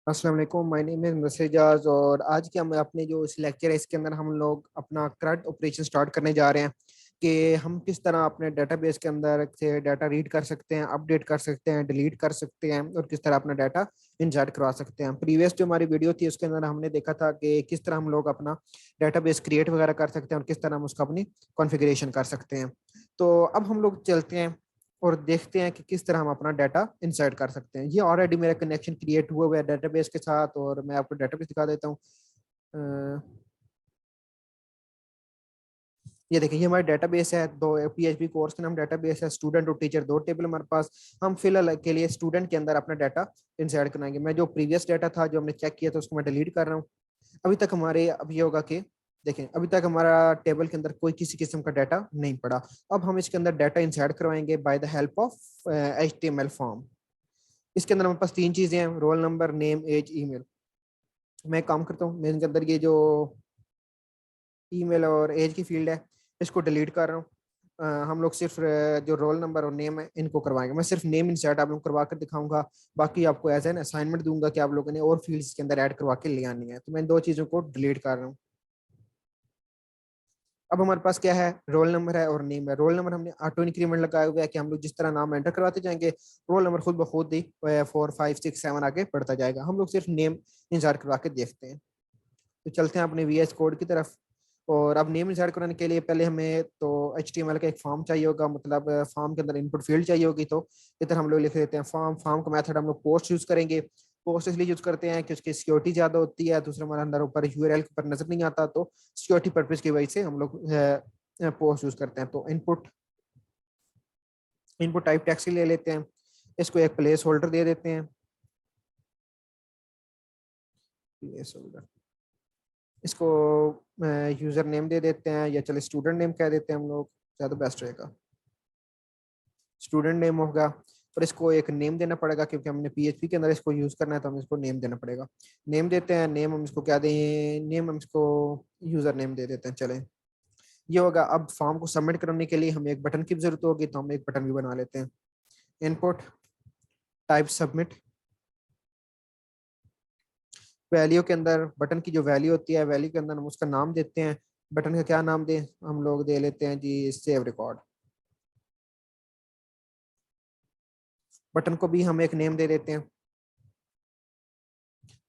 अस्सलाम वालेकुम, my name is मसेजाज। और आज के हम अपने जो इस लेक्चर है इसके अंदर हम लोग अपना CRUD ऑपरेशन स्टार्ट करने जा रहे हैं कि हम किस तरह अपने डेटाबेस के अंदर से डाटा रीड कर सकते हैं, अपडेट कर सकते हैं, डिलीट कर सकते हैं और किस तरह अपना डाटा इंसर्ट करवा सकते हैं। प्रीवियस जो हमारी वीडियो थी उसके अंदर हमने देखा था कि किस तरह हम लोग अपना डेटाबेस क्रिएट वगैरह कर सकते हैं और किस तरह हम उसका अपनी कॉन्फ़िगरेशन कर सकते हैं। तो अब हम लोग चलते हैं और देखते हैं कि किस तरह हम अपना डाटा इंसर्ट कर सकते हैं। ये ऑलरेडी मेरा कनेक्शन क्रिएट हुआ है डेटाबेस के साथ और मैं आपको डेटाबेस दिखा देता हूँ। ये देखिए, ये हमारा डेटाबेस है। दो PHP कोर्स का नाम डेटाबेस है। स्टूडेंट और टीचर दो टेबल हमारे पास। हम फिलहाल के लिए स्टूडेंट के अंदर अपना डाटा इंसर्ट कराएंगे। मैं जो प्रीवियस डाटा था जो हमने चेक किया था उसको मैं डिलीट कर रहा हूँ। अभी तक हमारे अब ये होगा कि देखें, अभी तक हमारा टेबल के अंदर कोई किसी किस्म का डाटा नहीं पड़ा। अब हम इसके अंदर डाटा इंसर्ट करवाएंगे by the help of HTML form. इसके अंदर हमारे पास तीन चीजें हैं: roll number, name, age, email. मैं काम करता हूँ, मैं इनके अंदर ये जो ईमेल और एज की फील्ड है इसको डिलीट कर रहा हूँ। हम लोग सिर्फ जो रोल नंबर और नेम है इनको करवाएंगे। मैं सिर्फ नेम इंसर्ट आप लोग करवा कर दिखाऊंगा। बाकी आपको एज एन असाइनमेंट दूंगा कि आप लोगों ने और फील्ड्स के अंदर ऐड करवा के ले आनी है। तो मैं दो चीजों को डिलीट कर रहा हूँ। अब हमारे पास क्या है? रोल नंबर है और नेम है। रोल नंबर हमने ऑटो इंक्रीमेंट लगाया हुआ है कि हम लोग जिस तरह नाम एंटर करवाते जाएंगे रोल नंबर खुद ब खुद ही 4 5 6 7 आगे बढ़ता जाएगा। हम लोग सिर्फ नेम इंसर्ट करवा के देखते हैं। तो चलते हैं अपने VS कोड की तरफ। और अब नेम इंसर्ट कराने के लिए पहले हमें तो HTML का एक फॉर्म चाहिए होगा, मतलब फॉर्म के अंदर इनपुट फील्ड चाहिए होगी। तो इधर हम लोग लिख देते हैं फॉर्म। फॉर्म का मेथड हम लोग पोस्ट यूज करेंगे। पोस्ट इसलिए यूज करते हैं कि उसकी सिक्योरिटी ज्यादा होती है। दूसरा, हमारे अंदर ऊपर URL के ऊपर नजर नहीं आता, तो सिक्योरिटी पर्पज की वजह से हम लोग पोस्ट यूज करते हैं। तो इनपुट इनपुट टाइप टेक्स्ट ले लेते हैं। इसको एक प्लेस होल्डर दे देते हैं। प्लेस होल्डर, इसको यूजर नेम दे देते हैं, या चले स्टूडेंट नेम कह देते हैं हम लोग, ज़्यादा बेस्ट रहेगा। स्टूडेंट नेम होगा। और इसको एक नेम देना पड़ेगा क्योंकि हमने PHP के अंदर इसको यूज करना है, तो हम इसको नेम देना पड़ेगा। नेम देते हैं। नेम हम इसको क्या दें? नेम हम इसको यूजर नेम दे देते हैं। चले, ये होगा। अब फॉर्म को सबमिट करने के लिए हमें एक बटन की जरूरत होगी, तो हम एक बटन भी बना लेते हैं। Input type submit. वैल्यू के अंदर बटन की जो वैल्यू होती है, वैल्यू के अंदर हम उसका नाम देते हैं। बटन का क्या नाम दें? हम लोग दे लेते हैं जी सेव रिकॉर्ड। बटन को भी हम एक नेम दे देते हैं।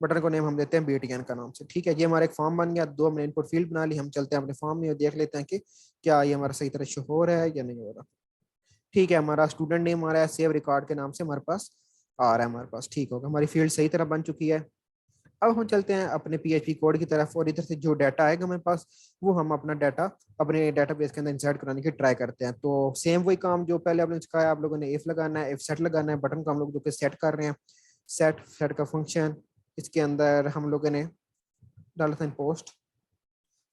बटन को नेम हम देते हैं BTN का नाम से। ठीक है, ये हमारा एक फॉर्म बन गया। दो हमने इनपुट फील्ड बना ली। हम चलते हैं अपने फॉर्म में और देख लेते हैं कि क्या ये हमारा सही तरह शो हो रहा है या नहीं हो रहा। ठीक है, हमारा स्टूडेंट नेम आ रहा है सेव रिकॉर्ड के नाम से हमारे पास आ रहा है हमारे पास। ठीक होगा, हमारी फील्ड सही तरह बन चुकी है। अब हम चलते हैं अपने PHP कोड की तरफ और इधर से जो डाटा आएगा हमारे पास वो हम अपना डाटा अपने डाटाबेस के अंदर इंसर्ट कराने की ट्राई करते हैं। तो सेम वही काम जो पहले आपने सिखाया, आप लोगों ने इफ लगाना है, इफ सेट लगाना है। बटन को हम लोग जो कि सेट कर रहे हैं, सेट सेट का फंक्शन इसके अंदर हम लोगों ने डाला था पोस्ट,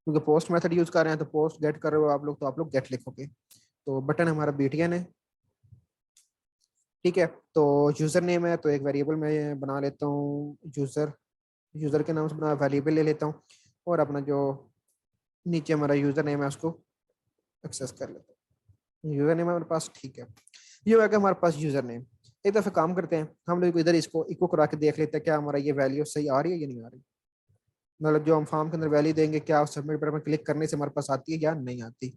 क्योंकि पोस्ट मेथड यूज कर रहे हैं। तो पोस्ट गेट कर रहे हो आप लोग, तो आप लोग गेट लिखोगे। तो बटन हमारा BTN है। ठीक है, तो यूजर नेम है तो एक वेरिएबल मैं बना लेता हूँ। यूजर यूजर के नाम से बना वेरिएबल ले लेता हूँ। और अपना जो नीचे हमारा यूजर नेम है उसको एक्सेस कर लेते हैं। यूजर नेम है हमारे पास। ठीक है, ये हो गया हमारे पास यूजर नेम। एक दफा काम करते हैं, हम लोग इधर इसको इको करा के देख लेते हैं क्या हमारा ये वैल्यू सही आ रही है या नहीं आ रही। मतलब जो हम फॉर्म के अंदर वैल्यू देंगे क्या सबमिट पर क्लिक करने से हमारे पास आती है या नहीं आती।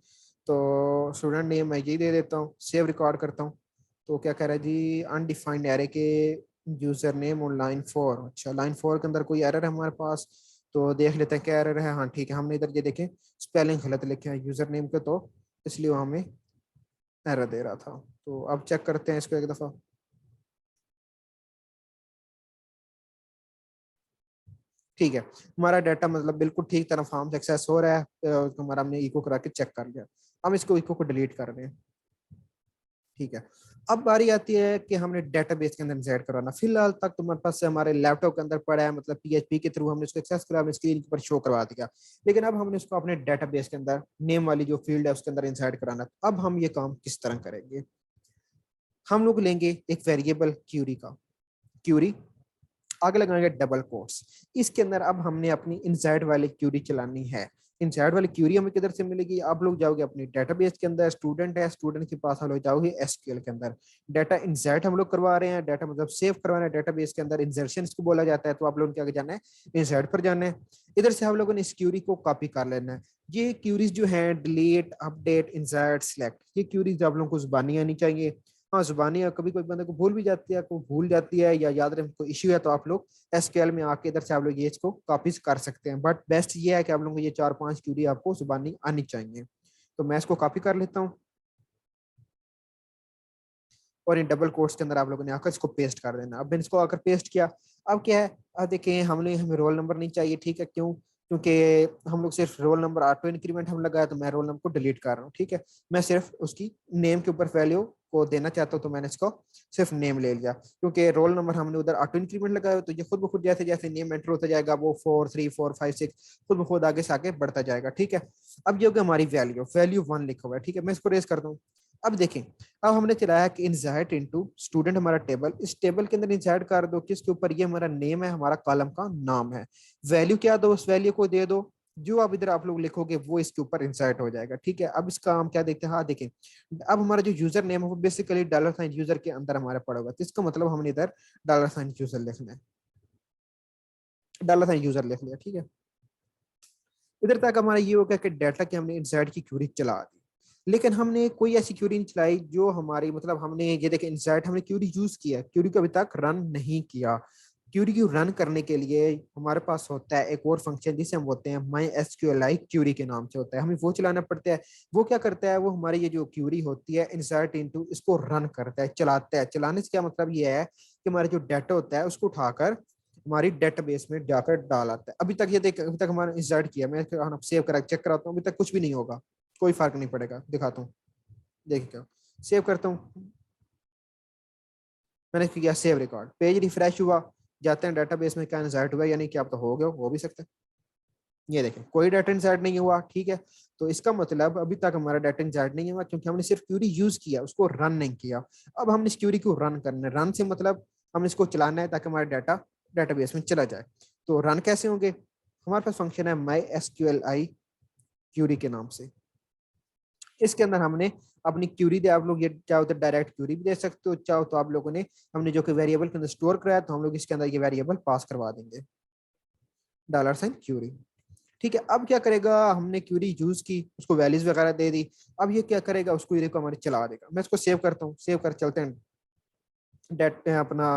तो स्टूडेंट नेम मैं यही दे देता हूँ, सेव रिकॉर्ड करता हूँ। तो क्या कह रहा है जी? अनडिफाइंड एरे के यूजर नेम और लाइन 4। अच्छा, लाइन 4 के अंदर कोई एरर है हमारे पास, तो देख लेते हैं क्या एरर है। हाँ ठीक है, हमने इधर ये देखें स्पेलिंग गलत लिखे हैं यूजर नेम के, तो इसलिए वो हमें एरर दे रहा था। तो अब चेक करते हैं इसको एक दफा। ठीक है, हमारा डाटा मतलब बिल्कुल ठीक तरह फॉर्म से एक्सेस हो रहा है। हमारा हमने इको करा के चेक कर लिया। हम इसको इको को डिलीट कर रहे हैं। ठीक है, अब बारी आती है कि हमने डेटाबेस के अंदर इंसर्ट करवाना। फिलहाल तक तो हमारे पास से हमारे लैपटॉप के अंदर पड़ा है, मतलब PHP के थ्रू हमने उसको एक्सेस करा, स्क्रीन पर शो करवा दिया। लेकिन अब हमने उसको अपने डेटाबेस के अंदर नेम वाली जो फील्ड है उसके अंदर इंसर्ट कराना। अब हम ये काम किस तरह करेंगे? हम लोग लेंगे एक वेरिएबल क्यूरी का, क्यूरी आगे लगाएंगे डबल कोट्स। इसके अंदर अब हमने अपनी इंसर्ट वाली क्यूरी चलानी है। इंसर्ट वाली क्यूरी हमें किधर से मिलेगी, आप लोग जाओगे अपनी डेटाबेस के अंदर, स्टूडेंट है, स्टूडेंट के पास हम लोग जाओगे एसक्यूएल के अंदर, डाटा इंसर्ट हम लोग करवा रहे हैं, डाटा मतलब सेव करवा रहे हैं डेटाबेस के अंदर, इंसर्शन इसको बोला जाता है। तो आप लोगों को क्या जाना है, इंसर्ट पर जाना है। इधर से हम लोगों ने इस क्यूरी को कॉपी कर लेना है। ये क्यूरीज जो है डिलीट, अपडेट, इंसर्ट, सिलेक्ट, ये क्यूरीज आप लोगों को जुबानी आनी चाहिए। हाँ जुबानी, कभी कोई बंदे को भूल भी जाती है, कोई भूल जाती है या याद रखने को इश्यू है, तो आप लोग एसक्यूएल में आके इधर से आप लोग ये इसको कॉपीज कर सकते हैं। बट बेस्ट ये है कि आप लोगों को ये 4-5 क्यूरी आपको जुबानी आनी चाहिए। तो मैं इसको कॉपी कर लेता हूँ और इन डबल कोट्स के अंदर आप लोगों ने आकर इसको पेस्ट कर देना। अब मैंने इसको आकर पेस्ट किया। अब क्या है, अब देखिए हमें रोल नंबर नहीं चाहिए, ठीक है, क्यों, क्योंकि हम लोग सिर्फ रोल नंबर ऑटो इंक्रीमेंट हम लगाया, तो मैं रोल नंबर को डिलीट कर रहा हूँ, ठीक है। मैं सिर्फ उसकी नेम के ऊपर वैल्यू को देना चाहता हूँ, तो मैंने इसको सिर्फ नेम ले लिया, क्योंकि रोल नंबर हमने उधर ऑटो इंक्रीमेंट लगाया, तो ये खुद ब खुद जैसे जैसे नेम एंटर होता जाएगा वो 4 3 4 5 6 खुद ब खुद आगे से आगे बढ़ता जाएगा, ठीक है। अब ये होगा हमारी वैल्यू, वैल्यू 1 लिखा हुआ है, ठीक है। मैं इसको रेज करता हूँ। अब देखें, अब हमने चलाया कि इंसर्ट इनटू स्टूडेंट हमारा टेबल, इस टेबल के अंदर इंसर्ट कर दो किसके ऊपर, ये हमारा नेम है, हमारा कॉलम का नाम है। वैल्यू क्या दो, उस वैल्यू को दे दो, जो अब इधर आप लोग लिखोगे वो इसके ऊपर इंसर्ट हो जाएगा, ठीक है। अब इसका हम क्या देखते हैं, हाँ देखें, अब हमारा जो यूजर नेम है वो बेसिकली $साइन यूजर के अंदर हमारा पड़ा हुआ है, तो इसका मतलब हमने इधर $साइन यूजर लिखना है, $साइन यूजर लिख लिया, ठीक है। इधर तक हमारा ये हो गया कि डाटा की हमने इंसर्ट की क्यूरी चला दी, लेकिन हमने कोई ऐसी क्यूरी नहीं चलाई जो हमारी, मतलब हमने ये देखे इंसर्ट हमने क्यूरी यूज किया, क्यूरी को अभी तक रन नहीं किया। क्यूरी को रन करने के लिए हमारे पास होता है एक और फंक्शन जिसे हम बोलते हैं माई एसक्यूएलआई क्यूरी के नाम से होता है, हमें वो चलाना पड़ता है। वो क्या करता है, वो हमारी ये जो क्यूरी होती है इंसर्ट इनटू, इसको रन करता है, चलाता है। चलाने से क्या मतलब ये है कि हमारा जो डाटा होता है उसको उठाकर हमारी डेटाबेस में जाकर डाल आता है। अभी तक ये देख, अभी तक हमारा इंसर्ट किया, मैं सेव करा चेक कराता हूँ, अभी तक कुछ भी नहीं होगा, कोई फर्क नहीं पड़ेगा, दिखाता हूँ। देखिए क्या, सेव करता हूँ, मैंने किया सेव रिकॉर्ड, पेज रिफ्रेश हुआ, जाते हैं डेटाबेस में, क्या इंसर्ट हुआ यानी कि आपका हो गया, हो भी सकता है। ये देखें कोई डाटा इंसर्ट नहीं हुआ, ठीक है। तो इसका मतलब अभी तक हमारा डाटा इंसर्ट नहीं हुआ क्योंकि हमने सिर्फ क्यूरी यूज किया, उसको रन नहीं किया। अब हमने इस क्यूरी को रन करना है, रन से मतलब हमने इसको चलाना है ताकि हमारा डाटा डेटाबेस में चला जाए। तो रन कैसे होंगे, हमारे पास फंक्शन है माई एसक्यूएलआई क्यूरी के नाम से, इसके अंदर हमने अपनी क्यूरी दे, आप लोग ये चाहो तो डायरेक्ट क्यूरी भी दे सकते हो, चाहो तो आप लोगों ने हमने जो कि वेरिएबल के अंदर स्टोर कराया तो हम लोग इसके अंदर ये वेरिएबल पास करवा देंगे, $साइन क्यूरी, ठीक है। अब क्या करेगा, हमने क्यूरी यूज की, उसको वैल्यूज वगैरह दे दी, अब ये क्या करेगा, उसको क्यूरी को हमारे चला देगा। मैं इसको सेव करता हूँ, सेव कर चलते हैं डेट अपना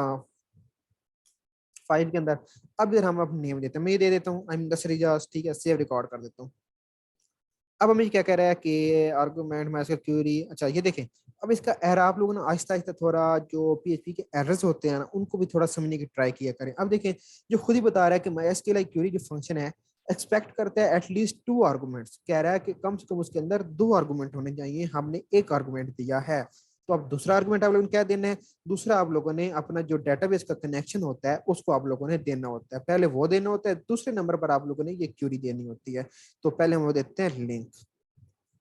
फाइल के अंदर। अब इधर हम अपना नेम देते हैं, मैं ये दे देता हूँ आई एम दस रिजाज, ठीक है, सेव रिकॉर्ड कर देता हूँ। अब हमें क्या कह रहा है कि आर्गुमेंट में क्यूरी, अच्छा ये देखें, अब इसका एरर आप लोगों ने आहिस्ता आहिस्ता थोड़ा जो पीएचपी के एरर्स होते हैं ना उनको भी थोड़ा समझने की ट्राई किया करें। अब देखें, जो खुद ही बता रहा है कि MySQL क्यूरी जो फंक्शन है एक्सपेक्ट करता है एटलीस्ट 2 आर्गूमेंट्स, कह रहा है कि कम से कम उसके अंदर 2 आर्गूमेंट होने चाहिए, हमने 1 आर्गूमेंट दिया है। तो अब दूसरा आर्गूमेंट आप लोगों ने क्या देना है, दूसरा आप लोगों ने अपना जो डेटाबेस का कनेक्शन होता है उसको आप लोगों ने देना होता है, पहले वो देना होता है, दूसरे नंबर पर आप लोगों ने ये क्यूरी देनी होती है। तो पहले हम वो देते हैं लिंक,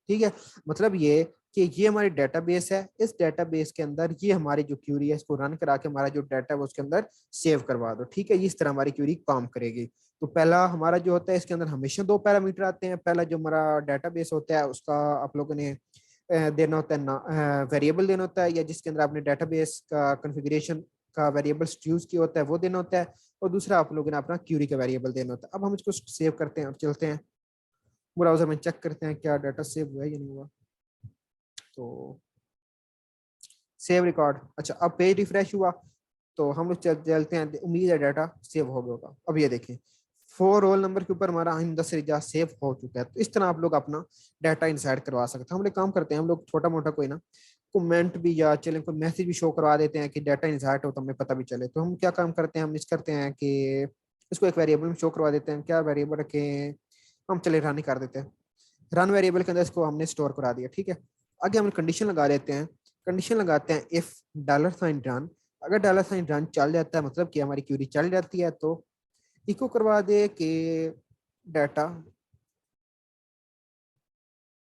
ठीक है। मतलब ये कि ये हमारी डेटाबेस है, इस डेटाबेस के अंदर ये हमारी जो क्यूरी है इसको रन करा के हमारा जो डाटा है वो उसके अंदर सेव करवा दो, ठीक है। इस तरह हमारी क्यूरी काम करेगी। तो पहला हमारा जो होता है इसके अंदर हमेशा 2 पैरामीटर आते हैं, पहला जो हमारा डेटाबेस होता है उसका आप लोगों ने देना होता है ना, वेरिएबल देना होता है, या जिसके अंदर आपने डेटाबेस का कॉन्फ़िगरेशन का वेरिएबल्स यूज किया होता है वो देना होता है, और दूसरा आप लोगों ने अपना क्यूरी का वेरिएबल देना होता है। अब हम इसको सेव करते हैं और चलते हैं ब्राउजर में, चेक करते हैं क्या डाटा सेव हुआ है या नहीं हुआ। तो सेव रिकॉर्ड, अच्छा अब पेज रिफ्रेश हुआ, तो हम लोग चलते हैं, उम्मीद है डाटा सेव हो गया होगा। अब ये देखें 4 रोल नंबर के ऊपर हमारा हम 10 रिजा सेव हो चुका है। तो इस तरह आप लोग अपना डाटा इंसर्ट करवा सकते हैं। हम लोग काम करते हैं, हम लोग छोटा मोटा कोई ना कमेंट भी या चलें कोई मैसेज भी शो करवा देते हैं कि डाटा इंसर्ट हो तो हमें पता भी चले। तो हम क्या काम करते हैं, हम इस करते हैं कि इसको एक वेरिएबल में शो करवा देते हैं, क्या वेरिएबल रखें, हम चले रन कर देते हैं, रन वेरिएबल के अंदर इसको हमने स्टोर करा दिया, ठीक है। आगे हम कंडीशन लगा लेते हैं, कंडीशन लगाते हैं इफ $साइन रन, अगर $साइन रन चल जाता है मतलब कि हमारी क्यूरी चल जाती है, तो इको करवा दे कि डाटा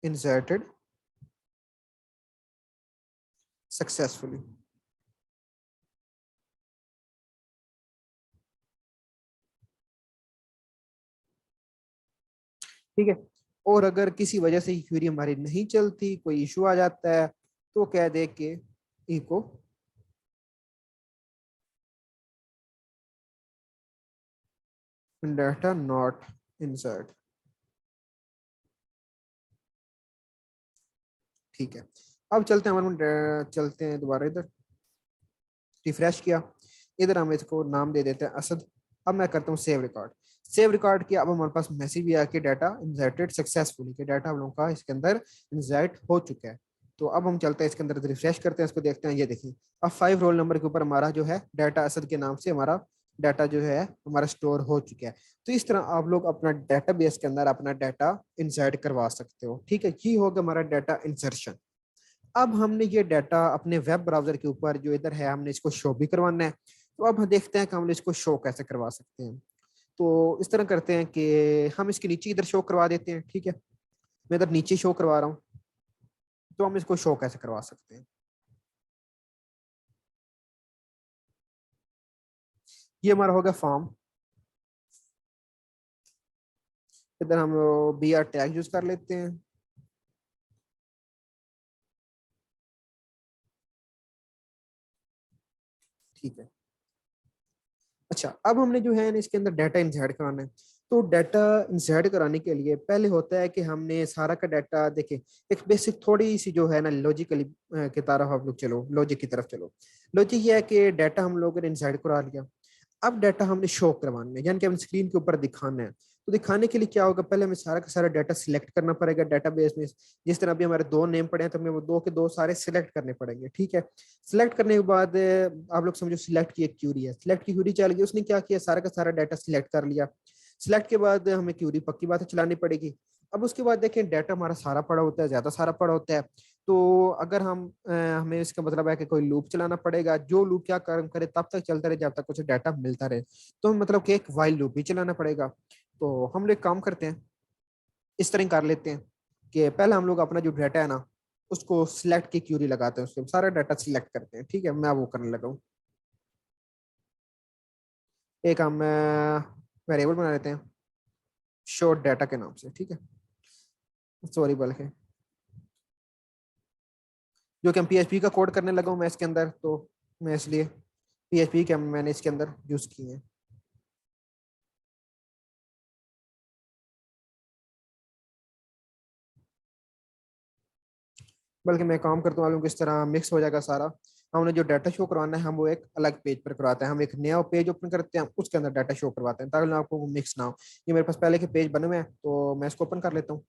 इंसर्टेड सक्सेसफुली, ठीक है। और अगर किसी वजह से क्यूरी हमारी नहीं चलती, कोई इशू आ जाता है, तो कह दे कि इको डाटा नॉट इंसर्ट। ठीक है, अब चलते हैं चलते हैं दोबारा इधर, रिफ्रेश किया, इधर हम इसको नाम दे देते हैं असद। अब मैं करता हूँ सेव रिकॉर्ड। सेव रिकॉर्ड किया, अब हमारे पास मैसेज भी आया कि डाटा इंसर्टेड सक्सेसफुली, कि डाटा हम लोगों का इसके अंदर इंसर्ट हो चुका है। तो अब हम चलते हैं इसके अंदर, रिफ्रेश करते हैं, इसको देखते हैं। ये देखिए, अब 5 रोल नंबर के ऊपर हमारा जो है डाटा असद के नाम से हमारा डाटा जो है हमारा स्टोर हो चुका है। तो इस तरह आप लोग अपना डेटाबेस के अंदर अपना डाटा इंसर्ट करवा सकते हो। ठीक है, ये होगा हमारा डाटा इंसर्शन। अब हमने ये डाटा अपने वेब ब्राउजर के ऊपर जो इधर है, हमने इसको शो भी करवाना है। तो अब हम देखते हैं कि हम इसको शो कैसे करवा सकते हैं। तो इस तरह करते हैं कि हम इसके नीचे इधर शो करवा देते हैं। ठीक है, मैं इधर नीचे शो करवा रहा हूँ। तो हम इसको शो कैसे करवा सकते हैं, ये हमारा होगा फॉर्म। इधर हम बी आर टैग यूज कर लेते हैं। ठीक है, अच्छा, अब हमने जो है ना इसके अंदर डाटा इंसर्ट कराना है। तो डाटा इंसर्ट कराने के लिए पहले होता है कि हमने सारा का डाटा देखे, एक बेसिक थोड़ी सी जो है ना लॉजिकली की तरफ हम लोग चलो, लॉजिक की तरफ चलो। लॉजिक ये है कि डाटा हम लोगों ने इंसर्ट करा लिया, अब डाटा हमने शो करवाना है, यानी कि हम स्क्रीन के ऊपर दिखाना है। तो दिखाने के लिए क्या होगा, पहले हमें सारा का सारा डाटा सिलेक्ट करना पड़ेगा डेटाबेस में। जिस तरह अभी हमारे 2 नेम पड़े हैं, तो हमें वो 2 के 2 सारे सिलेक्ट करने पड़ेंगे। ठीक है, सिलेक्ट करने के बाद आप लोग समझो सिलेक्ट की एक क्यूरी है, सिलेक्ट की क्यूरी चल गई, उसने क्या किया, सारा का सारा डाटा सिलेक्ट कर लिया। सिलेक्ट के बाद हमें क्यूरी पक्की बात है चलानी पड़ेगी। अब उसके बाद देखें, डाटा हमारा सारा पड़ा होता है, ज्यादा सारा पड़ा होता है। तो अगर हमें इसका मतलब है कि कोई लूप चलाना पड़ेगा, जो लूप क्या काम करे तब तक चलता रहे जब तक कुछ डाटा मिलता रहे। तो मतलब कि एक वाइल लूप भी चलाना पड़ेगा। तो हम लोग एक काम करते हैं, इस तरह कर लेते हैं कि पहले हम लोग अपना जो डाटा है ना, उसको सिलेक्ट की क्यूरी लगाते हैं, उसके सारा डाटा सिलेक्ट करते हैं। ठीक है, मैं वो करने लगा हूँ। एक हम वेरिएबल बना लेते हैं शो डाटा के नाम से। ठीक है, सॉरी बल्कि जो कि हम पीएचपी का कोड करने लगा हूँ मैं इसके अंदर, तो मैं इसलिए पीएचपी के मैंने इसके अंदर यूज किए हैं। बल्कि मैं काम करता हूँ किस तरह मिक्स हो जाएगा सारा। हमने जो डाटा शो करवाना है, हम वो एक अलग पेज पर करवाते हैं, हम एक नया पेज ओपन करते हैं, उसके अंदर डाटा शो करवाते हैं, ताकि आपको मिक्स ना हो। ये मेरे पास पहले के पेज बने हुए हैं, तो मैं इसको ओपन कर लेता हूँ,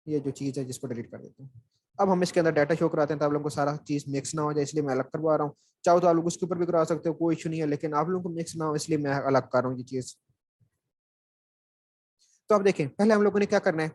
ये जो चीज़ है जिसको डिलीट कर देता हूँ। अब हम इसके अंदर डाटा शो कराते हैं, तो आप लोगों को सारा चीज़ मिक्स ना हो जाए, इसलिए मैं अलग करवा रहा हूँ। चाहो तो आप लोग उसके ऊपर भी करवा सकते हो, कोई इशू नहीं है, लेकिन आप लोगों को मिक्स ना हो इसलिए मैं अलग कर रहा हूँ ये चीज़। तो अब देखें, पहले हम लोगों ने क्या करना है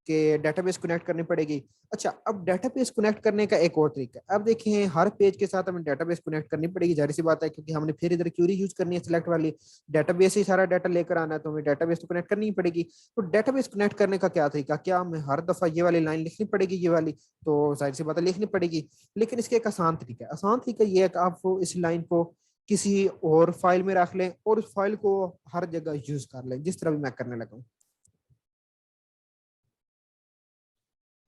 कि डेटाबेस कनेक्ट करनी पड़ेगी। अच्छा, अब डेटाबेस कनेक्ट करने का एक और तरीका है। अब देखें, हर पेज के साथ हमें डेटाबेस कनेक्ट करनी पड़ेगी, जाहिर सी बात है, क्योंकि हमने फिर इधर क्यूरी यूज करनी है सिलेक्ट वाली। डेटाबेस से ही सारा डाटा लेकर आना है, तो हमें डेटाबेस तो कनेक्ट करनी ही पड़ेगी। तो डेटाबेस कनेक्ट करने का क्या तरीका, क्या हमें हर दफा ये वाली लाइन लिखनी पड़ेगी, ये वाली? तो जाहिर सी बात है लिखनी पड़ेगी, लेकिन इसके एक आसान तरीका है। आसान तरीका ये है कि आप इस लाइन को किसी और फाइल में रख लें और उस फाइल को हर जगह यूज कर लें, जिस तरह भी मैं करने लगा हूँ।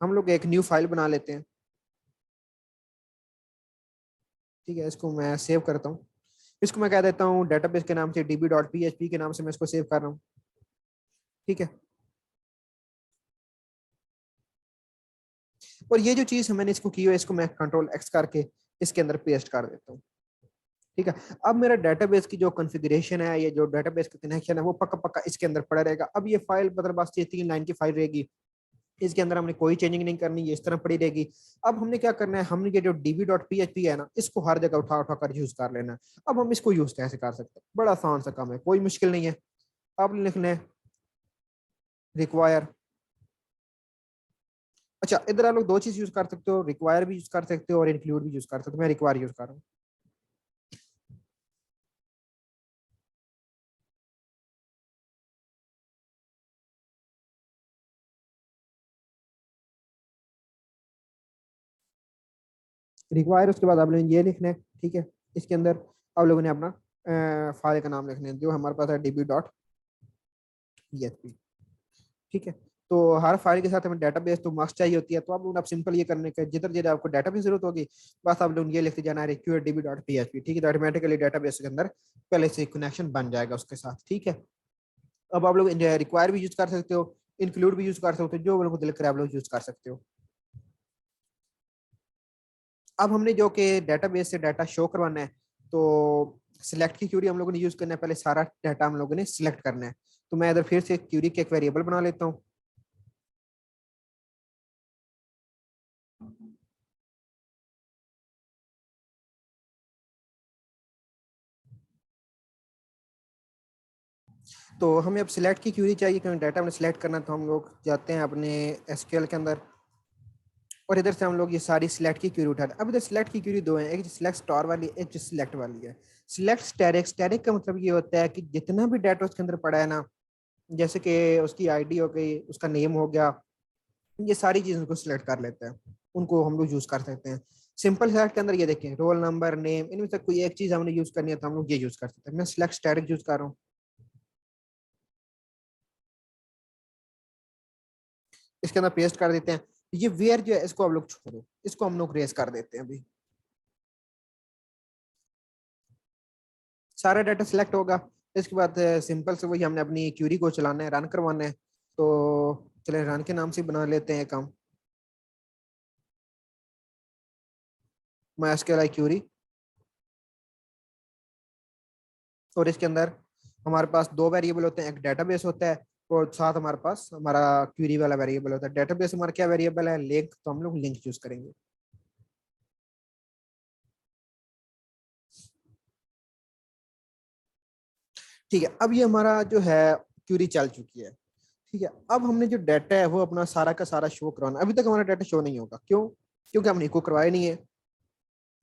हम लोग एक न्यू फाइल बना लेते हैं। ठीक है, इसको मैं सेव करता हूँ। इसको मैं कह देता हूँ डेटाबेस के नाम से db.php के नाम से मैं इसको सेव कर रहा हूँ। ठीक है, और ये जो चीज है मैंने इसको की है, इसको मैं कंट्रोल एक्स करके इसके अंदर पेस्ट कर देता हूँ। ठीक है, अब मेरा डेटाबेस की जो कॉन्फ़िगरेशन है, ये जो डेटाबेस का कनेक्शन है, वो पक्का पक्का इसके अंदर पड़ा रहेगा। अब ये फाइल मतलब बस ये 3 लाइन की फाइल रहेगी, इसके अंदर हमने कोई चेंजिंग नहीं करनी, ये इस तरह पड़ी रहेगी। अब हमने क्या करना है, हमने ये जो db.php है ना, इसको हर जगह उठा उठा कर यूज कर लेना है। अब हम इसको यूज कैसे कर सकते हैं, बड़ा आसान सा काम है, कोई मुश्किल नहीं है। अब लिखना है रिक्वायर। अच्छा, इधर आप लोग 2 चीज यूज कर सकते हो, रिक्वायर भी यूज कर सकते हो और इंक्लूड भी यूज कर सकते हो। मैं रिक्वायर यूज कर रहा हूँ। रिक्वायर, उसके बाद आप लोगों ने ये लिखना है। ठीक है, इसके अंदर आप लोगों ने अपना फाइल का नाम लिखना है, जो हमारे पास है db.php। ठीक है, तो हर फाइल के साथ हमें डेटाबेस तो मस्ट चाहिए होती है। तो आप सिंपल ये करने का, जिधर जिधर आपको डेटाबेस जरूरत होगी बस आप लोग ये लिखते जाना require.db.php, ठीक है। तो ऑटोमेटिकली डेटाबेस के अंदर पहले से कनेक्शन बन जाएगा उसके साथ, ठीक है। अब आप लोग रिक्वायर भी यूज कर सकते हो, इंक्लूड भी यूज कर सकते हो, जो आप लोग को दिल करे आप लोग यूज कर सकते हो। अब हमने जो कि डेटाबेस से डाटा शो करवाना है, तो सिलेक्ट की क्यूरी हम लोगों ने यूज करना है। पहले सारा डाटा हम लोगों ने सिलेक्ट करना है। तो मैं इधर फिर से क्यूरी के एक वेरिएबल बना लेता हूँ। तो हमें अब सिलेक्ट की क्यूरी चाहिए, क्योंकि डाटा हमने सिलेक्ट करना है। तो हम लोग जाते हैं अपने एसक्यूएल के अंदर और इधर से हम लोग ये सारी सिलेक्ट की क्यूरी उठाते हैं। अब इधर सिलेक्ट की क्यूरी दो है, एक सिलेक्ट स्टार वाली, एक जो सिलेक्ट वाली है। सिलेक्ट स्टैटिक, स्टैटिक का मतलब ये होता है कि जितना भी डाटा उसके अंदर पड़ा है ना, जैसे कि उसकी आईडी हो गई, उसका नेम हो गया, ये सारी चीज़ों को सिलेक्ट कर लेते हैं, उनको हम लोग यूज कर सकते हैं। सिंपल सेलेक्ट के अंदर ये देखें, रोल नंबर, नेम, इनमें से कोई एक चीज हमने यूज करनी है तो हम लोग ये यूज कर सकते हैं। मैं सिलेक्ट स्टैटिक यूज कर रहा हूँ। इसके अंदर पेस्ट कर देते हैं। ये वेयर जो है इसको हम लोग छोड़ो, इसको हम लोग रेस कर देते हैं अभी। सारा डाटा सिलेक्ट होगा। इसके बाद सिंपल से वही हमने अपनी क्यूरी को चलाना है, रन करवाना है। तो चले रन के नाम से बना लेते हैं काम, MySQL क्यूरी। और इसके अंदर हमारे पास दो वेरिएबल होते हैं, एक डेटाबेस होता है और साथ हमारे पास हमारा क्यूरी वाला वेरिएबल होता है। डेटाबेस हमारा क्या वेरिएबल है, लिंक, तो हम लोग लिंक यूज करेंगे। ठीक है, अब ये हमारा जो है क्यूरी चल चुकी है। ठीक है, अब हमने जो डाटा है वो अपना सारा का सारा शो करवाना। अभी तक हमारा डाटा शो नहीं होगा, क्यों? क्योंकि हमने इको करवाया नहीं है,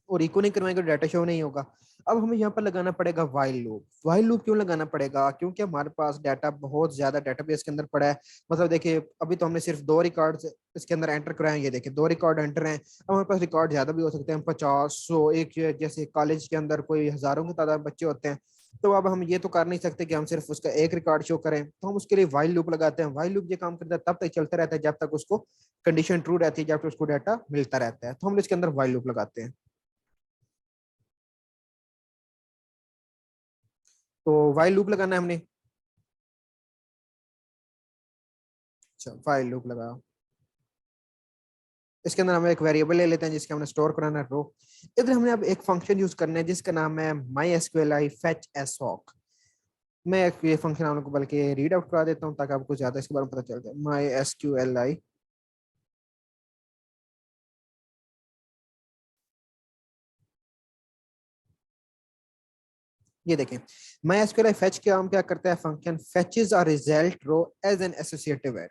और इको नहीं करवाएंगे तो डाटा शो नहीं होगा। अब हमें यहाँ पर लगाना पड़ेगा वाइल लूप। वाइल लूप क्यों लगाना पड़ेगा? क्योंकि हमारे पास डाटा बहुत ज्यादा डेटाबेस के अंदर पड़ा है। मतलब देखिए, अभी तो हमने सिर्फ दो रिकॉर्ड इसके अंदर एंटर कराए हैं। ये देखिए, दो रिकॉर्ड एंटर हैं। अब हमारे पास रिकॉर्ड ज्यादा भी हो सकते हैं, 50, 100, एक जैसे कॉलेज के अंदर कोई हजारों की तादाद बच्चे होते हैं। तो अब हम ये तो कर नहीं सकते कि हम सिर्फ उसका एक रिकॉर्ड शो करें, तो हम उसके लिए वाइल लूप लगाते हैं। वाइल लूप ये काम करता है, तब तक चलता रहता है जब तक उसको कंडीशन ट्रू रहती है, जब तक उसको डाटा मिलता रहता है। तो हम इसके अंदर वाइल लूप लगाते हैं। तो वाइल लूप लगाना है हमने। अच्छा, वाइल लूप लगाया। इसके अंदर हम एक वेरिएबल ले लेते हैं जिसके हमने स्टोर कराना है रो। इधर हमने अब एक फंक्शन यूज करना है जिसका नाम है MySQLi fetch assoc। मैं ये फंक्शन आप लोगों को बल्कि रीड आउट करा देता हूँ ताकि आपको ज्यादा इसके बारे में पता चल जाए। MySQLi, ये देखें, MySQLi fetch क्या हम क्या करता है, function fetches a result row as an associative array।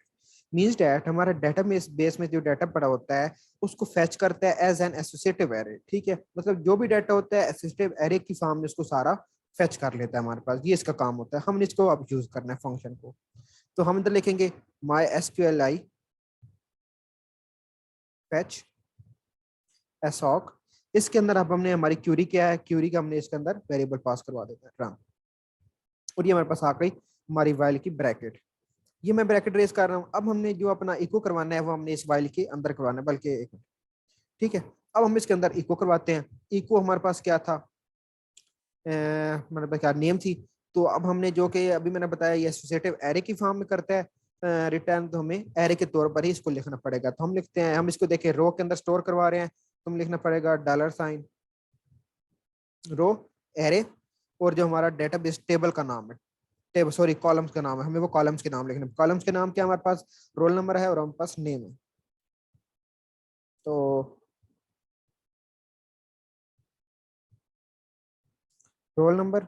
Means that हमारा डाटा बेस में जो डाटा पड़ा होता है उसको फैच करता है एज एन एसोसिएटिव एरे। ठीक है, मतलब जो भी डाटा होता है एसोसिएटिव एरे की फॉर्म में उसको सारा फैच कर लेता है हमारे पास। ये इसका काम होता है। हमने इसको अब यूज करना है फंक्शन को। तो हम इधर लिखेंगे MySQLi fetch assoc। इसके अंदर अब हमने हमारी क्यूरी क्या है, क्यूरी का हमने इसके अंदर वेरिएबल पास करवा देता है run। और ये हमारे पास आ गई हमारी वाइल की ब्रैकेट। ये मैं ब्रैकेट रेस कर रहा हूँ। अब हमने जो अपना इको करवाना है वो हमने इस वाइल के अंदर करवाना है, बल्कि एक, ठीक है। अब हम इसके अंदर इको करवाते हैं। इको हमारे पास क्या था, मतलब क्या नेम थी। तो अब हमने जो कि अभी मैंने बताया ये एसोसिएटिव एरे की फॉर्म में करता है रिटर्न, तो हमें एरे के तौर पर ही इसको लिखना पड़ेगा। तो हम लिखते हैं, हम इसको देखें रो के अंदर स्टोर करवा रहे हैं, तो हम लिखना पड़ेगा $, रो, एरे, और जो हमारा डेटाबेस टेबल का नाम है, टेबल सॉरी कॉलम्स का नाम है, हमें वो कॉलम्स के नाम लिखने। कॉलम्स के नाम क्या, हमारे पास रोल नंबर है और हमारे पास नेम है। तो रोल नंबर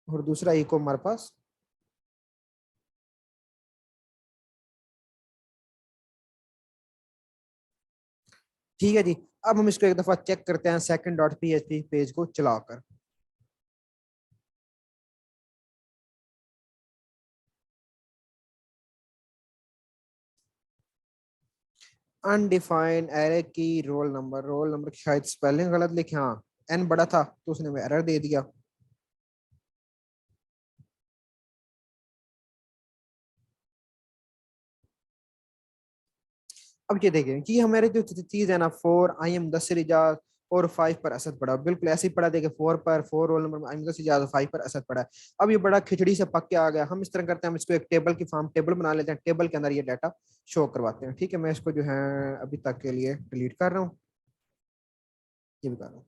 और दूसरा इको हमारे पास। ठीक है जी। अब हम इसको एक दफा चेक करते हैं second.php पेज को चलाकर। अनडिफाइंड एरे की रोल नंबर की शायद स्पेलिंग गलत लिखे, हाँ एन बड़ा था तो उसने एरर दे दिया। अब ये देखें कि हमारे जो चीज है ना, 4 आई एम 10 से इजाज और 5 पर असद पड़ा, बिल्कुल ऐसे ही पड़ा। देखे 4 पर 4 roll number I am 10 Ijaz और 5 पर असद पड़ा है। अब ये बड़ा खिचड़ी से पक के आ गया। हम इस तरह करते हैं, हम इसको एक टेबल की फॉर्म टेबल बना लेते हैं, टेबल के अंदर ये डाटा शो करवाते हैं। ठीक है, मैं इसको जो है अभी तक के लिए डिलीट कर रहा हूँ, ये भी कर रहा हूँ।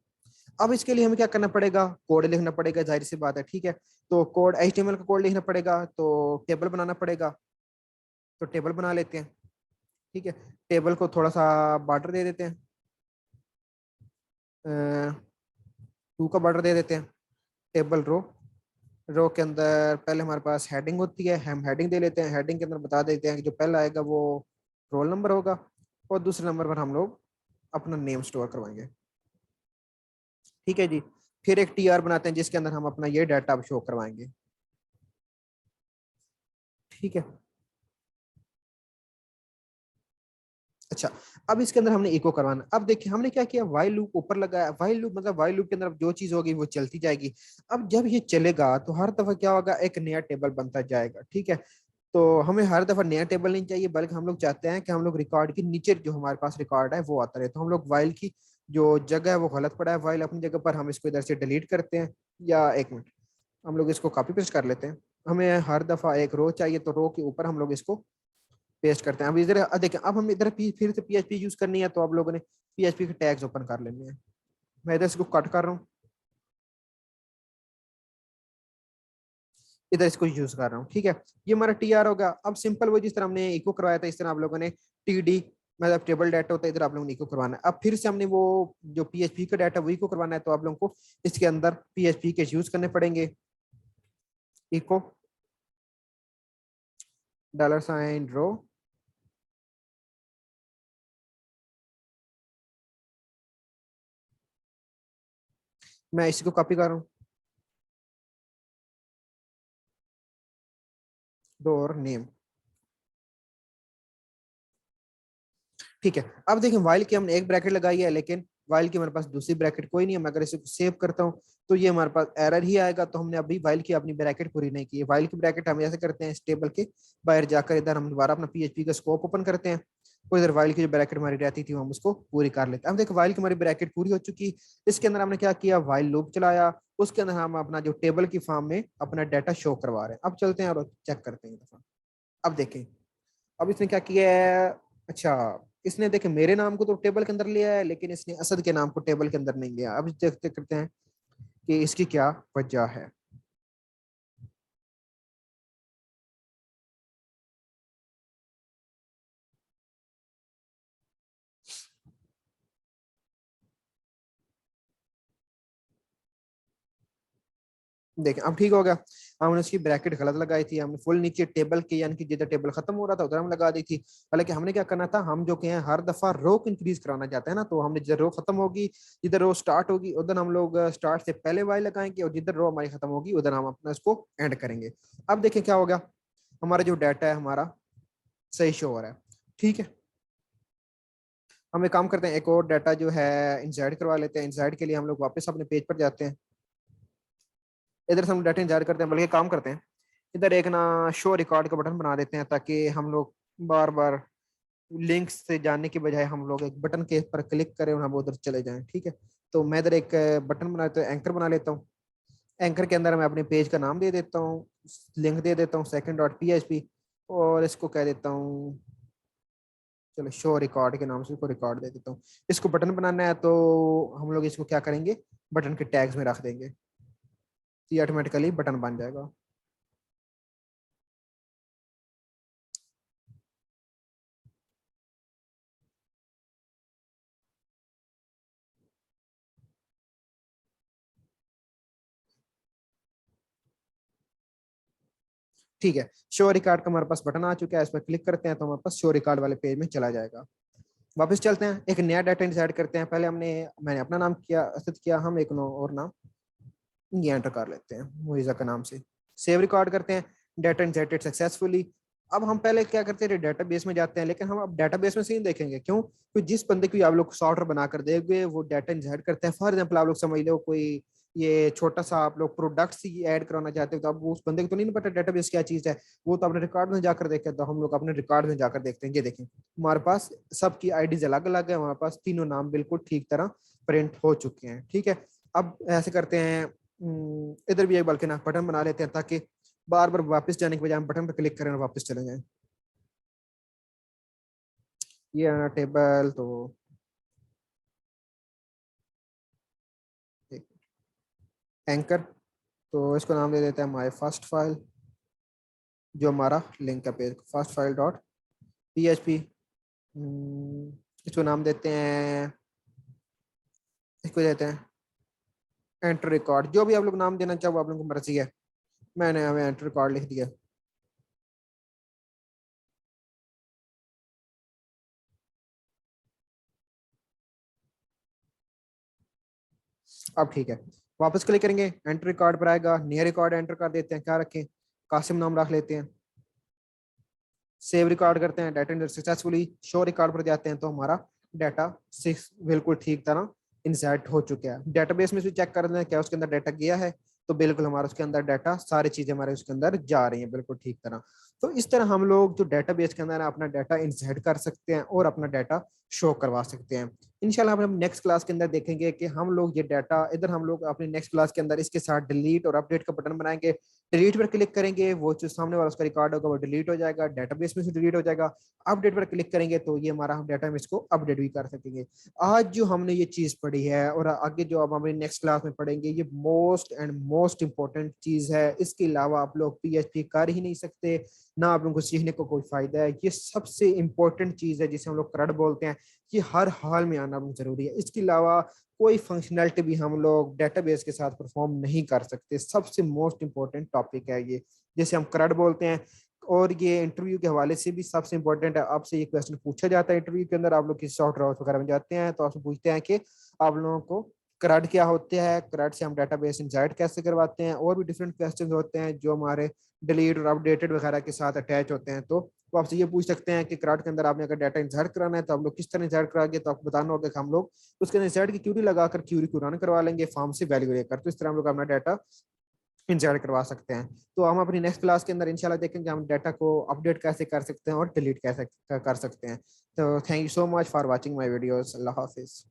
अब इसके लिए हमें क्या करना पड़ेगा, कोड लिखना पड़ेगा, जाहिर सी बात है। ठीक है, तो कोड HTML का कोड लिखना पड़ेगा, तो टेबल बनाना पड़ेगा। तो टेबल बना लेते हैं। ठीक है, टेबल को थोड़ा सा बॉर्डर दे देते हैं, 2 का बॉर्डर दे देते हैं। टेबल रो, रो के अंदर पहले हमारे पास हेडिंग होती है, हम हेडिंग दे लेते हैं। हेडिंग के अंदर बता देते हैं कि जो पहला आएगा वो रोल नंबर होगा, और दूसरे नंबर पर हम लोग अपना नेम स्टोर करवाएंगे। ठीक है जी, फिर एक TR बनाते हैं जिसके अंदर हम अपना ये डाटा अब शो करवाएंगे। ठीक है, अच्छा, अब इसके अंदर हमने इको करवाना। अब देखिए हमने क्या किया, वाइल लूप ऊपर लगाया। वाइल लूप मतलब वाइल लूप के अंदर जो चीज होगी वो चलती जाएगी। अब जब ये चलेगा तो हर दफा क्या होगा, एक नया टेबल बनता जाएगा। ठीक है, तो हमें हर दफा नया टेबल नहीं चाहिए, बल्कि हम लोग चाहते हैं कि हम लोग रिकॉर्ड के नीचे जो हमारे पास रिकॉर्ड है वो आता रहे। तो हम लोग वाइल की जो जगह है वो गलत पड़ा है, वाइल अपनी जगह पर, हम इसको इधर से डिलीट करते हैं। या एक मिनट, हम लोग इसको कॉपी पेस्ट कर लेते हैं। हमें हर दफा एक रो चाहिए, तो रो के ऊपर हम लोग इसको पेस्ट करते हैं। अब इधर देखें, अब हम इधर फिर से PHP यूज करनी है, तो आप लोगों ने PHP के टैग्स ओपन कर लेने हैं। मैं इधर इसको कट कर रहा हूँ, इधर इसको यूज कर रहा हूँ। ठीक है, ये हमारा TR होगा। अब सिंपल वो जिस तरह हमने इको करवाया था, इस तरह आप लोगों ने TD मतलब टेबल डाटा होता है, इधर आप लोगों ने इको करवाना है। अब फिर से हमने वो जो PHP का डाटा वो इको करवाना है, तो आप लोगों को इसके अंदर PHP के यूज करने पड़ेंगे। इको $रो, मैं इसी को कॉपी कर रहा हूँ, डोर नेम। ठीक है, अब देखें वाइल की हमने एक ब्रैकेट लगाई है, लेकिन वाइल की हमारे पास दूसरी ब्रैकेट कोई नहीं है। मैं अगर इसे सेव करता हूँ तो ये हमारे पास एरर ही आएगा। तो हमने अभी वाइल की अपनी ब्रैकेट पूरी नहीं की है। वाइल की ब्रैकेट हम ऐसे करते हैं, इस टेबल के बाहर जाकर इधर हम दोबारा अपना PHP का स्कोप ओपन करते हैं, और इधर वाइल की जो ब्रैकेट हमारी रहती थी हम उसको पूरी कर लेते हैं। अब देखो वाइल की हमारी ब्रैकेट पूरी हो चुकी। इसके अंदर हमने क्या किया, वाइल लूप चलाया, उसके अंदर हम अपना जो टेबल की फॉर्म में अपना डाटा शो करवा रहे हैं। अब चलते हैं और चेक करते हैं दफा। अब देखें, अब इसने क्या किया है, अच्छा, इसने देखे मेरे नाम को तो टेबल के अंदर लिया है, लेकिन इसने असद के नाम को टेबल के अंदर नहीं लिया। अब देखते करते हैं कि इसकी क्या वजह है। देखें अब ठीक हो गया। हमने उसकी ब्रैकेट गलत लगाई थी, हमने फुल नीचे टेबल के यानी कि जिधर टेबल खत्म हो रहा था उधर हम लगा दी थी। हालांकि हमने क्या करना था, हम जो कि हैं हर दफा रो को इंक्रीज कराना चाहते हैं ना, तो हमने जिधर रो खत्म होगी, जिधर रो स्टार्ट होगी उधर हम लोग स्टार्ट से पहले वाई लगाएंगे, और जिधर रो हमारी खत्म होगी उधर हम अपना इसको एंड करेंगे। अब देखें क्या हो गया, हमारा जो डाटा है हमारा सही शो हो रहा है। ठीक है, हम एक काम करते हैं, एक और डाटा जो है इंसर्ट करवा लेते हैं। इंसर्ट के लिए हम लोग वापस अपने पेज पर जाते हैं, इधर से हम डाटा इंसर्ट करते हैं। बल्कि काम करते हैं, इधर एक ना शो रिकॉर्ड का बटन बना देते हैं, ताकि हम लोग बार बार लिंक्स से जाने के बजाय हम लोग एक बटन के पर क्लिक करें और हम उधर चले जाएं। ठीक है, तो मैं इधर एक बटन बना लेता हूँ, एंकर बना लेता हूँ। एंकर के अंदर मैं अपने पेज का नाम दे देता हूँ, लिंक दे देता हूँ second.php, और इसको कह देता हूँ, चलो शो रिकॉर्ड के नाम से इसको रिकॉर्ड दे देता हूँ। इसको बटन बनाना है, तो हम लोग इसको क्या करेंगे, बटन के टैग्स में रख देंगे, तो ये ऑटोमेटिकली बटन बन जाएगा। ठीक है, शो रिकॉर्ड का हमारे पास बटन आ चुका है, इस पर क्लिक करते हैं तो हमारे पास शो रिकॉर्ड वाले पेज में चला जाएगा। वापस चलते हैं, एक नया डाटा इंसर्ट करते हैं। पहले मैंने अपना नाम किया, सेट किया, हम एक और नाम ये एंटर कर लेते हैं मुइजा का नाम से। सेव रिकॉर्ड करते हैं, डाटा इंसर्टेड सक्सेसफुली। अब हम पहले क्या करते थे, डेटाबेस में जाते हैं, लेकिन हम अब डेटाबेस में से नहीं देखेंगे। क्यों? क्योंकि जिस बंदे को आप लोग सॉफ्टवेयर बनाकर देंगे वो डाटा इंसर्ट करते हैं, फॉर एग्जाम्पल आप लोग समझ लो कोई ये छोटा सा आप लोग प्रोडक्ट्स ही ऐड कराना चाहते हो, तो अब उस बंदे को तो नहीं पता डेटाबेस क्या चीज है, वो तो अपने रिकॉर्ड में जाकर देखे, तो हम लोग अपने रिकॉर्ड में जाकर देखते हैं। ये देखें हमारे पास सबकी आईडीज अलग अलग है, हमारे पास तीनों नाम बिल्कुल ठीक तरह प्रिंट हो चुके हैं। ठीक है, अब ऐसे करते हैं, इधर भी एक बल्कि ना बटन बना लेते हैं, ताकि बार बार वापस जाने के बजाय हम बटन पर क्लिक करें और वापस चले जाएं। ये है टेबल, तो एंकर, तो इसको नाम दे देते हैं माय फर्स्ट फाइल, जो हमारा लिंक का page first file dot PHP। इसको नाम देते हैं, इसको देते हैं एंटर रिकॉर्ड, जो भी आप लोग नाम देना चाहो आप लोगों को मर्जी है, मैंने हमें एंटर रिकॉर्ड लिख दिया। अब ठीक है, वापस क्लिक करेंगे एंटर रिकॉर्ड पर आएगा, नया रिकॉर्ड एंटर कर देते हैं, क्या रखें, कासिम नाम रख लेते हैं। सेव रिकॉर्ड करते हैं, डाटा सक्सेसफुली शो रिकॉर्ड पर जाते हैं, तो हमारा डाटा सिक्स बिल्कुल ठीक तरह इंसर्ट हो चुका है। डेटाबेस में भी चेक कर रहे हैं क्या उसके अंदर डाटा गया है, तो बिल्कुल हमारा उसके अंदर डाटा सारी चीजें हमारे उसके अंदर जा रही हैं बिल्कुल ठीक तरह। तो इस तरह हम लोग जो डेटाबेस के अंदर है अपना डाटा इंसर्ट कर सकते हैं और अपना डाटा शो करवा सकते हैं। इंशाल्लाह हम नेक्स्ट क्लास के अंदर देखेंगे कि हम लोग ये डाटा इधर हम लोग अपने नेक्स्ट क्लास के अंदर इसके साथ डिलीट और अपडेट का बटन बनाएंगे। डिलीट पर क्लिक करेंगे, वो जो सामने वाला उसका रिकॉर्ड होगा वो डिलीट हो जाएगा, डेटाबेस में से डिलीट हो जाएगा। अपडेट पर क्लिक करेंगे तो ये हमारा हम डाटा में इसको अपडेट भी कर सकेंगे। आज जो हमने ये चीज पढ़ी है और आगे जो अब हमारी नेक्स्ट क्लास में पढ़ेंगे, ये मोस्ट एंड मोस्ट इंपॉर्टेंट चीज है। इसके अलावा आप लोग PHP कर ही नहीं सकते, ना आप लोगों को सीखने को कोई फायदा है। ये सबसे इंपॉर्टेंट चीज है जिसे हम लोग क्रड बोलते हैं, ये हर हाल में आना बहुत जरूरी है। इसके अलावा कोई फंक्शनैलिटी भी हम लोग डेटाबेस के साथ परफॉर्म नहीं कर सकते। सबसे मोस्ट इंपॉर्टेंट टॉपिक है ये, जिसे हम क्रड बोलते हैं। और ये इंटरव्यू के हवाले से भी सबसे इंपॉर्टेंट है। आपसे ये क्वेश्चन पूछा जाता है इंटरव्यू के अंदर, आप लोग किसी सॉफ्टवेयर हाउस वगैरह में जाते हैं तो आपसे पूछते हैं कि आप लोगों को क्रड क्या होते हैं, क्रड से हम डेटाबेस इंसर्ट कैसे करवाते हैं, और भी डिफरेंट क्वेश्चन होते हैं जो हमारे डिलीट और अपडेटेड वगैरह के साथ अटैच होते हैं। तो वो आपसे ये पूछ सकते हैं कि क्रड के अंदर आपने अगर डाटा इंसर्ट कराना है तो आप लोग किस तरह इंसर्ट कराएंगे, तो आपको बताना होगा कि हम लोग उसके अंदर इंसर्ट की क्यूरी लगाकर क्यूरी को रन करवा लेंगे फॉर्म से वैल्यू लेकर। तो इस तरह हम लोग अपना डाटा इंसर्ट करवा सकते हैं। तो हम अपनी नेक्स्ट क्लास के अंदर इंशाल्लाह देखेंगे हम डाटा को अपडेट कैसे कर सकते हैं और डिलीट कैसे कर सकते हैं। तो thank you so much for watching my videos. Allah Hafiz.